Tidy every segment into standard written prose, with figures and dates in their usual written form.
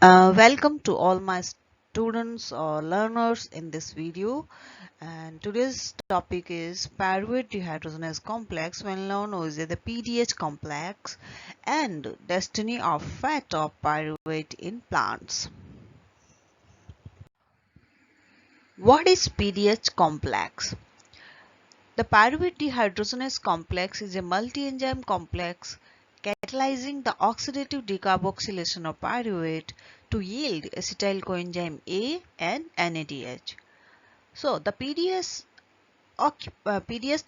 Welcome to all my students or learners in this video, and today's topic is pyruvate dehydrogenase complex, well known as the PDH complex, and destiny of fat of pyruvate in plants. What is PDH complex? The pyruvate dehydrogenase complex is a multi-enzyme complex catalyzing the oxidative decarboxylation of pyruvate to yield acetyl coenzyme A and NADH. So the PDS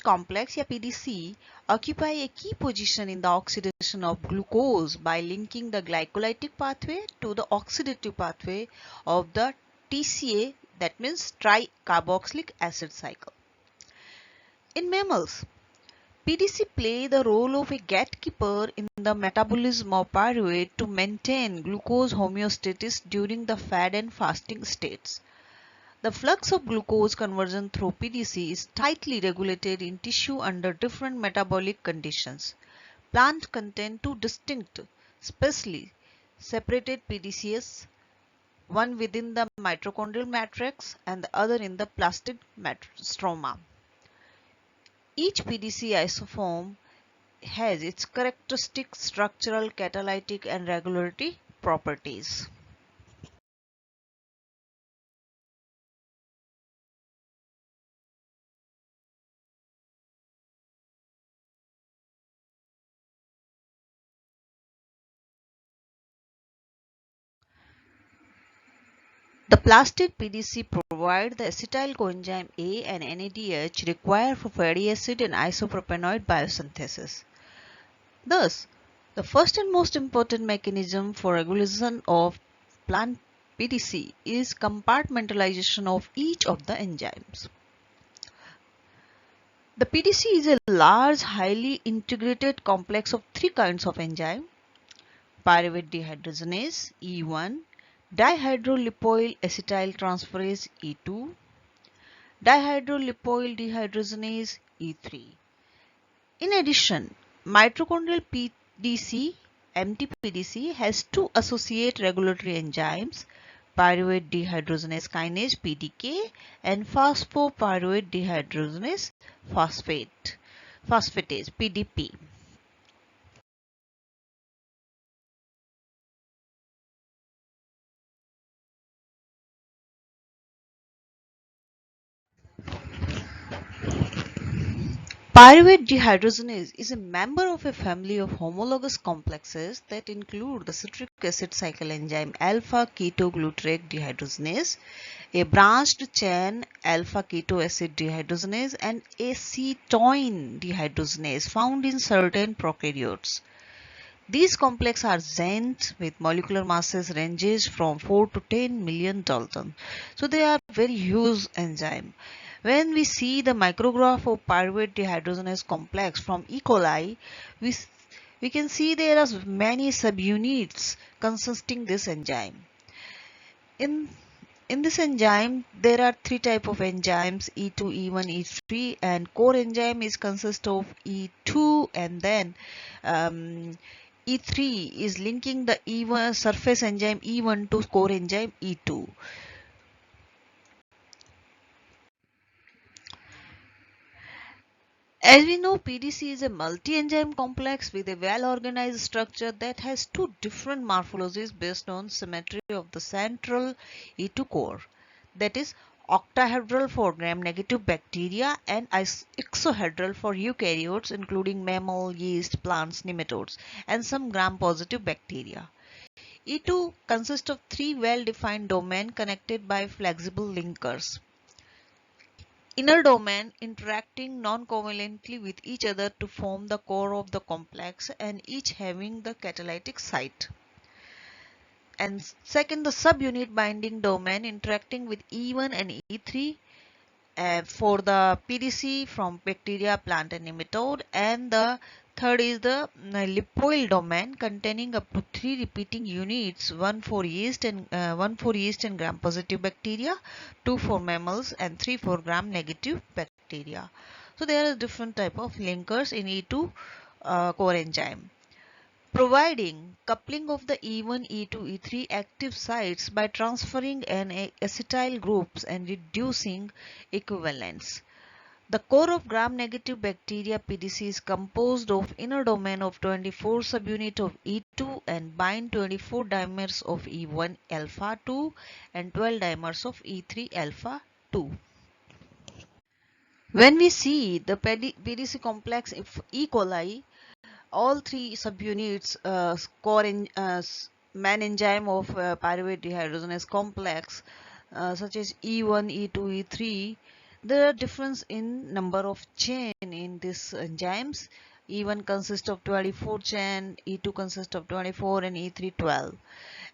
complex या PDC occupy a key position in the oxidation of glucose by linking the glycolytic pathway to the oxidative pathway of the TCA, that means tricarboxylic acid cycle. In mammals, PDC play the role of a gatekeeper in the metabolism of pyruvate to maintain glucose homeostasis during the fed and fasting states. The flux of glucose conversion through PDC is tightly regulated in tissue under different metabolic conditions. Plants contain two distinct, specially separated PDCs, one within the mitochondrial matrix and the other in the plastid stroma. Each PDC isoform has its characteristic structural, catalytic and regulatory properties. The plastid PDC provide the acetyl coenzyme A and NADH required for fatty acid and isopropanoid biosynthesis. Thus, the first and most important mechanism for regulation of plant PDC is compartmentalization of each of the enzymes. The PDC is a large, highly integrated complex of three kinds of enzyme: pyruvate dehydrogenase E1, dihydrolipoyl acetyl transferase E2, dihydrolipoyl dehydrogenase E3. In addition, mitochondrial PDC, MTPDC, has two associate regulatory enzymes, pyruvate dehydrogenase kinase PDK and phosphopyruvate dehydrogenase phosphatase PDP. Pyruvate dehydrogenase is a member of a family of homologous complexes that include the citric acid cycle enzyme alpha-ketoglutarate dehydrogenase, a branched chain alpha-keto acid dehydrogenase, and acetoin dehydrogenase found in certain prokaryotes. These complexes are giant with molecular masses ranges from 4 to 10 million Dalton. So they are very huge enzyme. When we see the micrograph of pyruvate dehydrogenase complex from E. coli, we can see there are many subunits consisting this enzyme. In this enzyme, there are three types of enzymes: E2, E1, E3, and core enzyme is consist of E2, and then E3 is linking the E1 surface enzyme E1 to core enzyme E2. As we know, PDC is a multi-enzyme complex with a well-organized structure that has two different morphologies based on symmetry of the central E2 core, that is octahedral for gram-negative bacteria and ixohedral for eukaryotes including mammal, yeast, plants, nematodes, and some gram-positive bacteria. E2 consists of three well-defined domains connected by flexible linkers. Inner domain interacting non-covalently with each other to form the core of the complex and each having the catalytic site. And second, the subunit binding domain interacting with E1 and E3 for the PDC from bacteria, plant and nematode, and the third is the lipoyl domain containing up to 3 repeating units, one for yeast and gram-positive bacteria, 2 for mammals, and 3 for gram-negative bacteria. So there are different type of linkers in E2 core enzyme. providing coupling of the E1, E2, E3 active sites by transferring an acetyl groups and reducing equivalents. The core of gram-negative bacteria PDC is composed of inner domain of 24 subunit of E2 and bind 24 dimers of E1 alpha 2 and 12 dimers of E3 alpha 2. When we see the PDC complex if E. coli, all three subunits core main enzyme of pyruvate dehydrogenase complex such as E1, E2, E3, there are difference in number of chain in these enzymes. E1 consists of 24 chain, E2 consists of 24 and E3 12,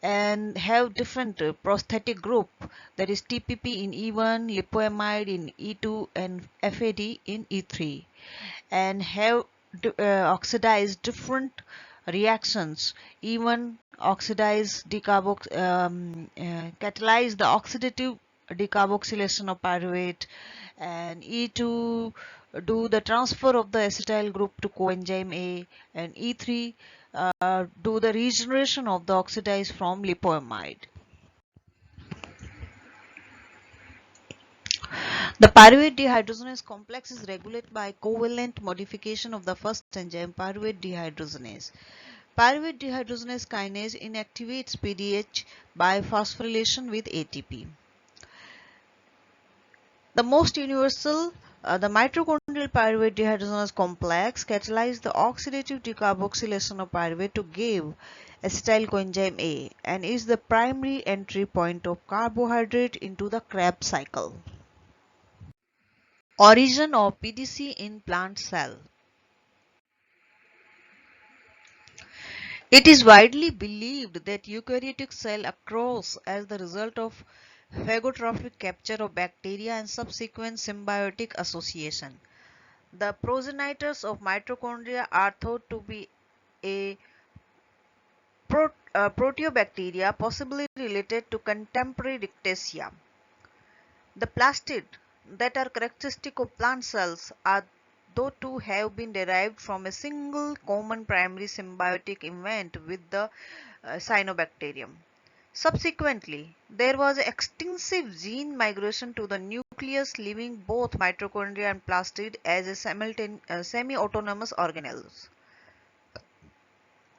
and have different prosthetic group, that is TPP in E1, lipoamide in E2 and FAD in E3, and have oxidized different reactions. Even oxidize catalyze the oxidative decarboxylation of pyruvate, and E2 do the transfer of the acetyl group to coenzyme A, and E3 do the regeneration of the oxidized from lipoamide. The pyruvate dehydrogenase complex is regulated by covalent modification of the first enzyme, pyruvate dehydrogenase. Pyruvate dehydrogenase kinase inactivates PDH by phosphorylation with ATP. The most universal, the mitochondrial pyruvate dehydrogenase complex catalyzes the oxidative decarboxylation of pyruvate to give acetyl coenzyme A and is the primary entry point of carbohydrate into the Krebs cycle. Origin of PDC in plant cell. It is widely believed that eukaryotic cell occurs as the result of phagotrophic capture of bacteria and subsequent symbiotic association. The progenitors of mitochondria are thought to be a proteobacteria, possibly related to contemporary Rickettsia. The plastid that are characteristic of plant cells are thought to have been derived from a single common primary symbiotic event with the cyanobacterium. Subsequently, there was extensive gene migration to the nucleus, leaving both mitochondria and plastid as a semi-autonomous organelles.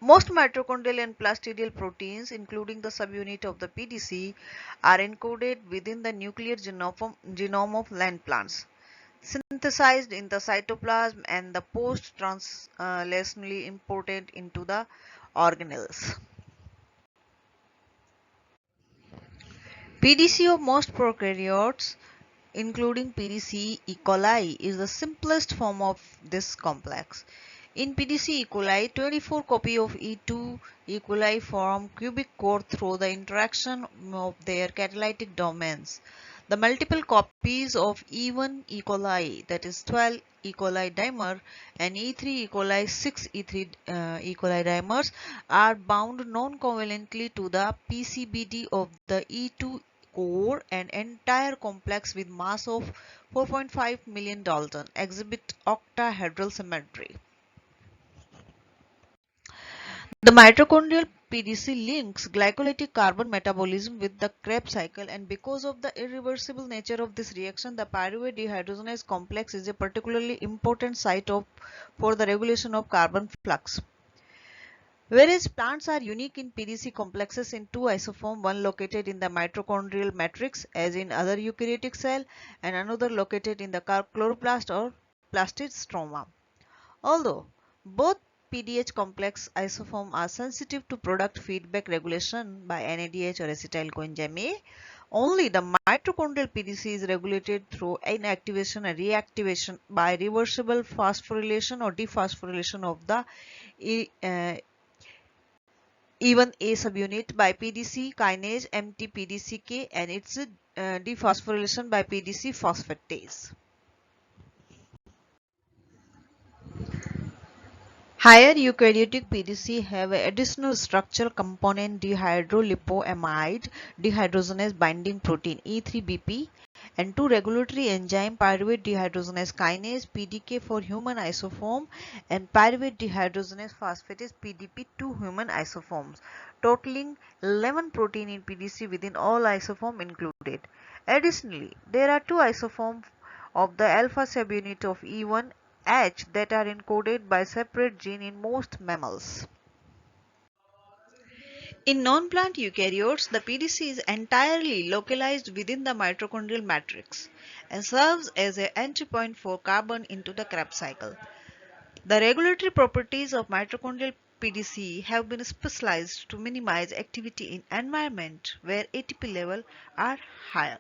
Most mitochondrial and plastidial proteins, including the subunit of the PDC, are encoded within the nuclear genome of land plants, synthesized in the cytoplasm and the post-translationally imported into the organelles. PDC of most prokaryotes, including PDC E. coli, is the simplest form of this complex. In PDC E. coli, 24 copies of E2 E. coli form cubic core through the interaction of their catalytic domains. The multiple copies of E1 E. coli, that is 12 E. coli dimer, and E3 E. coli 6 E3 E. coli dimers, are bound non-covalently to the PCBD of the E2 core and entire complex with mass of 4.5 million Dalton exhibit octahedral symmetry. The mitochondrial PDC links glycolytic carbon metabolism with the Krebs cycle, and because of the irreversible nature of this reaction, the pyruvate dehydrogenase complex is a particularly important site for the regulation of carbon flux. Whereas plants are unique in PDC complexes in two isoforms, one located in the mitochondrial matrix as in other eukaryotic cell and another located in the chloroplast or plastid stroma. Although both PDH complex isoforms are sensitive to product feedback regulation by NADH or acetyl coenzyme A, only the mitochondrial PDC is regulated through inactivation and reactivation by reversible phosphorylation or dephosphorylation of the even A subunit by PDC kinase MTPDCK and its dephosphorylation by PDC phosphatase. Higher eukaryotic PDC have an additional structural component dihydrolipoamide dehydrogenase binding protein E3BP and two regulatory enzyme pyruvate dehydrogenase kinase PDK for human isoform and pyruvate dehydrogenase phosphatase PDP, two human isoforms, totaling 11 protein in PDC within all isoform included. Additionally, there are two isoforms of the alpha subunit of E1H that are encoded by separate gene in most mammals. In non-plant eukaryotes, the PDC is entirely localized within the mitochondrial matrix and serves as an entry point for carbon into the Krebs cycle. The regulatory properties of mitochondrial PDC have been specialized to minimize activity in environment where ATP levels are higher.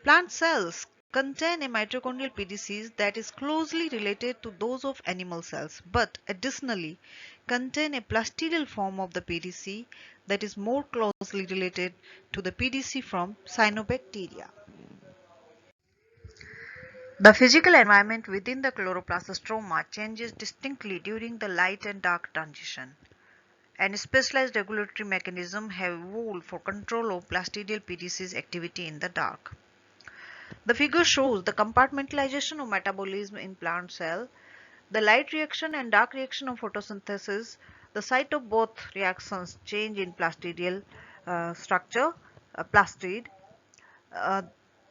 Plant cells contain a mitochondrial PDCs that is closely related to those of animal cells, but additionally contain a plastidal form of the PDC that is more closely related to the PDC from cyanobacteria. The physical environment within the chloroplast stroma changes distinctly during the light and dark transition, and specialized regulatory mechanisms have evolved for control of plastidial PDC's activity in the dark. The figure shows the compartmentalization of metabolism in plant cell, the light reaction and dark reaction of photosynthesis. The site of both reactions change in plastidial structure, plastid. Uh,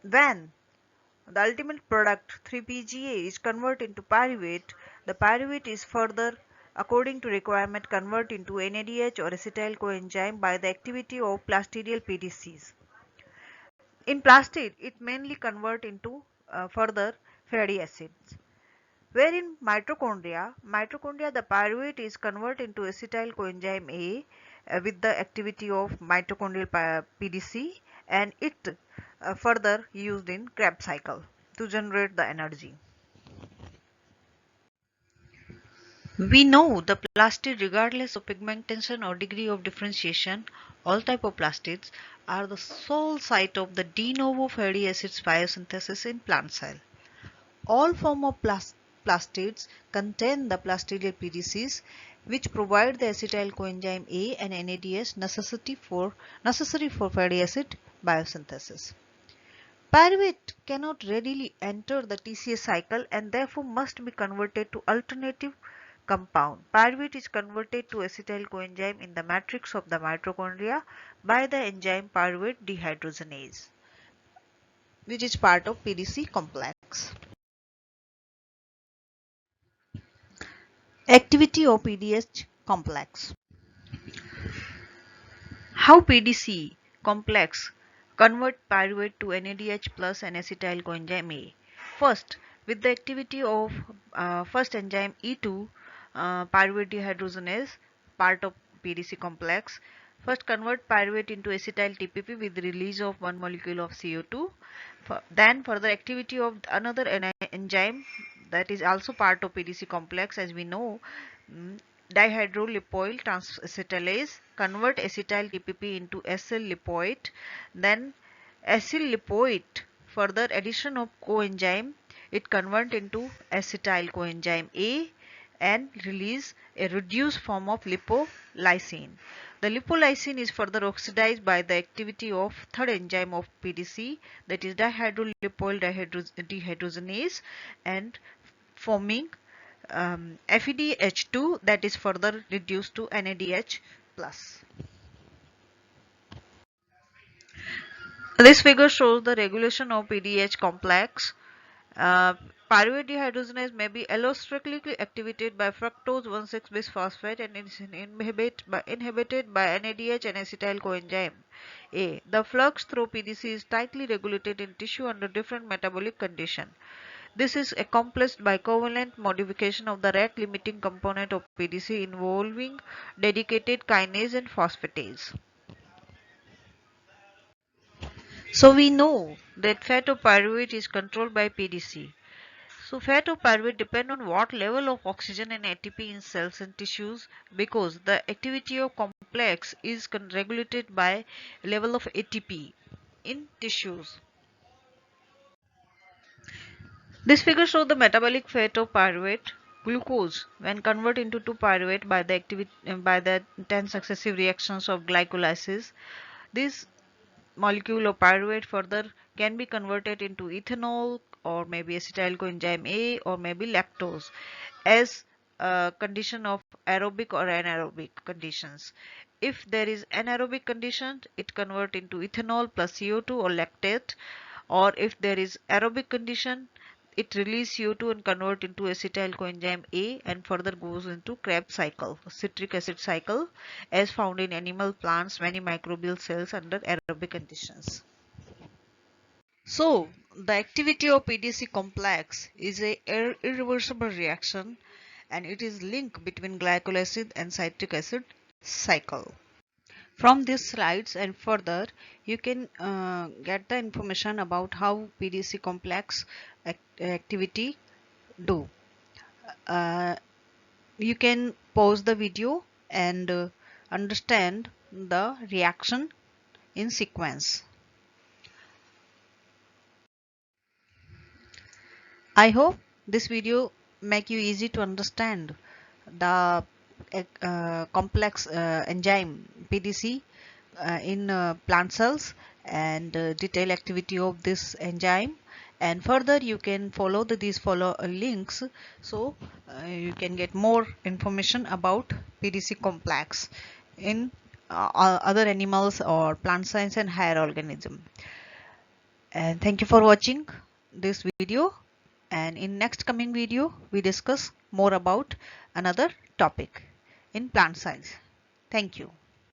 when the ultimate product 3-PGA is converted into pyruvate, the pyruvate is further, according to requirement, converted into NADH or acetyl coenzyme by the activity of plastidial PDCs. In plastid, it mainly converts into further fatty acids. Where in mitochondria the pyruvate is converted into acetyl coenzyme A with the activity of mitochondrial PDC, and it further used in Krebs cycle to generate the energy. We know the plastid, regardless of pigmentation or degree of differentiation, all type of plastids are the sole site of the de novo fatty acids biosynthesis in plant cell. All form of plastids contain the plastidial PDCs, which provide the acetyl coenzyme A and NADH necessary for fatty acid biosynthesis. Pyruvate cannot readily enter the TCA cycle and therefore must be converted to alternative compound. Pyruvate is converted to acetyl coenzyme in the matrix of the mitochondria by the enzyme pyruvate dehydrogenase, which is part of PDC complex. Activity of PDH complex. How PDC complex convert pyruvate to NADH plus and acetyl coenzyme A? First, with the activity of first enzyme E2, pyruvate dehydrogenase, part of PDC complex, first convert pyruvate into acetyl TPP with release of one molecule of CO2. Then further activity of another enzyme that is also part of PDC complex, as we know, dihydrolipoyl transacetylase convert acetyl TPP into acyl lipoate. Then acyl lipoate, further addition of coenzyme, it convert into acetyl coenzyme A and release a reduced form of lipolysine. The lipolysine is further oxidized by the activity of third enzyme of PDC, that is dihydrolipoyl dehydrogenase, and forming FeDH2, that is further reduced to NADH plus. This figure shows the regulation of PDH complex. Uh, Pyruvate dehydrogenase may be allosterically activated by fructose 1,6-bisphosphate and is inhibited by NADH and acetyl coenzyme A. The flux through PDC is tightly regulated in tissue under different metabolic conditions. This is accomplished by covalent modification of the rate limiting component of PDC involving dedicated kinase and phosphatase. So we know that fat of pyruvate is controlled by PDC. So fat of pyruvate depend on what level of oxygen and ATP in cells and tissues, because the activity of complex is regulated by level of ATP in tissues. This figure shows the metabolic fat of pyruvate. Glucose, when converted into 2-pyruvate by the 10 successive reactions of glycolysis, this molecule of pyruvate further can be converted into ethanol or maybe acetyl coenzyme A or maybe lactose as a condition of aerobic or anaerobic conditions. If there is anaerobic condition, it convert into ethanol plus CO2 or lactate, or if there is aerobic condition, it release CO2 and convert into acetyl coenzyme A and further goes into Krebs cycle, citric acid cycle, as found in animal, plants, many microbial cells under aerobic conditions. So, the activity of PDC complex is a irreversible reaction and it is linked between glycolic acid and citric acid cycle. From these slides and further, you can get the information about how PDC complex activity do. Uh, you can pause the video and understand the reaction in sequence. I hope this video make you easy to understand the complex enzyme PDC in plant cells and detailed activity of this enzyme, and further you can follow these links, so you can get more information about PDC complex in other animals or plant science and higher organism. And thank you for watching this video, and in next coming video we discuss more about another topic in plant science. Thank you.